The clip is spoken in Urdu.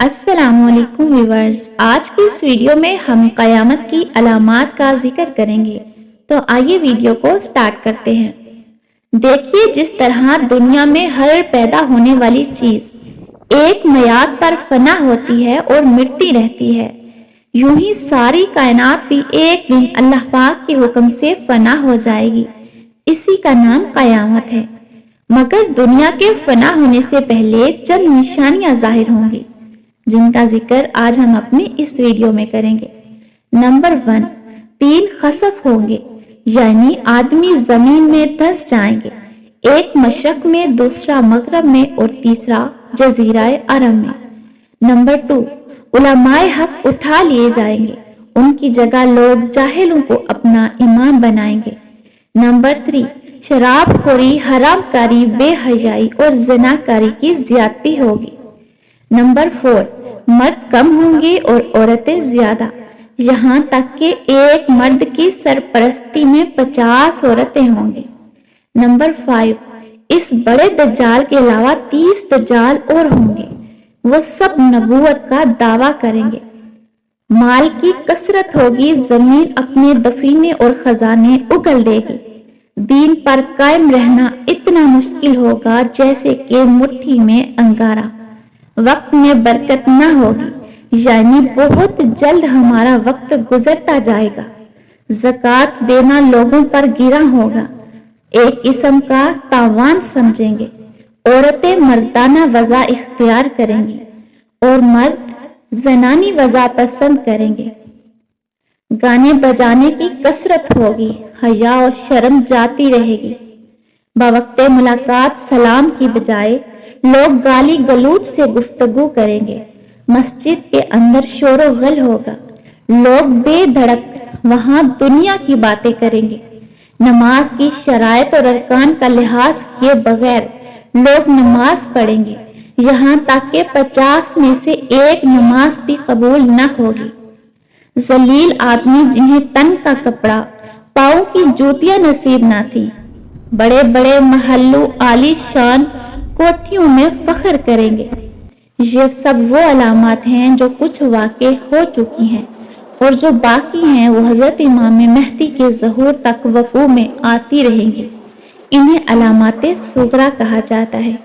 السلام علیکم ویورز، آج کی اس ویڈیو میں ہم قیامت کی علامات کا ذکر کریں گے۔ تو آئیے ویڈیو کو سٹارٹ کرتے ہیں۔ دیکھیے جس طرح دنیا میں ہر پیدا ہونے والی چیز ایک میعاد پر فنا ہوتی ہے اور مٹتی رہتی ہے، یوں ہی ساری کائنات بھی ایک دن اللہ پاک کے حکم سے فنا ہو جائے گی۔ اسی کا نام قیامت ہے۔ مگر دنیا کے فنا ہونے سے پہلے چند نشانیاں ظاہر ہوں گی، جن کا ذکر آج ہم اپنی اس ویڈیو میں کریں گے۔ نمبر 1، 3 خسف ہوں گے، یعنی آدمی زمین میں دھنس جائیں گے، ایک مشرق میں، دوسرا مغرب میں اور تیسرا جزیرہ عرب میں۔ نمبر 2، علماء حق اٹھا لیے جائیں گے، ان کی جگہ لوگ جاہلوں کو اپنا امام بنائیں گے۔ نمبر 3، شراب خوری، حرام کاری، بے حیائی اور زنا کاری کی زیادتی ہوگی۔ نمبر 4، مرد کم ہوں گے اور عورتیں زیادہ، یہاں تک کہ ایک مرد کی سرپرستی میں 50 عورتیں ہوں گی۔ نمبر 5، اس بڑے دجال کے علاوہ 30 دجال اور ہوں گے، وہ سب نبوت کا دعویٰ کریں گے۔ مال کی کثرت ہوگی، زمین اپنے دفینے اور خزانے اگل دے گی۔ دین پر قائم رہنا اتنا مشکل ہوگا جیسے کہ مٹھی میں انگارہ۔ وقت میں برکت نہ ہوگی، یعنی بہت جلد ہمارا وقت گزرتا جائے گا۔ زکوٰۃ دینا لوگوں پر گراں ہوگا، ایک قسم کا تاوان سمجھیں گے۔ عورتیں مردانہ وضع اختیار کریں گی اور مرد زنانی وضع پسند کریں گے۔ گانے بجانے کی کثرت ہوگی، حیا و شرم جاتی رہے گی۔ بوقت ملاقات سلام کی بجائے لوگ گالی گلوچ سے گفتگو کریں گے۔ مسجد کے اندر شور و غل ہوگا، لوگ بے دھڑک وہاں دنیا کی باتیں کریں گے۔ نماز کی شرائط اور ارکان کا لحاظ کیے بغیر لوگ نماز پڑھیں گے، یہاں تک کہ 50 میں سے ایک نماز بھی قبول نہ ہوگی۔ ذلیل آدمی جنہیں تن کا کپڑا، پاؤں کی جوتیاں نصیب نہ تھی، بڑے بڑے محلوں عالی شان کوٹھیوں میں فخر کریں گے۔ یہ سب وہ علامات ہیں جو کچھ واقع ہو چکی ہیں اور جو باقی ہیں وہ حضرت امام مہدی کے ظہور تک وقوع میں آتی رہیں گی۔ انہیں علامات صغریٰ کہا جاتا ہے۔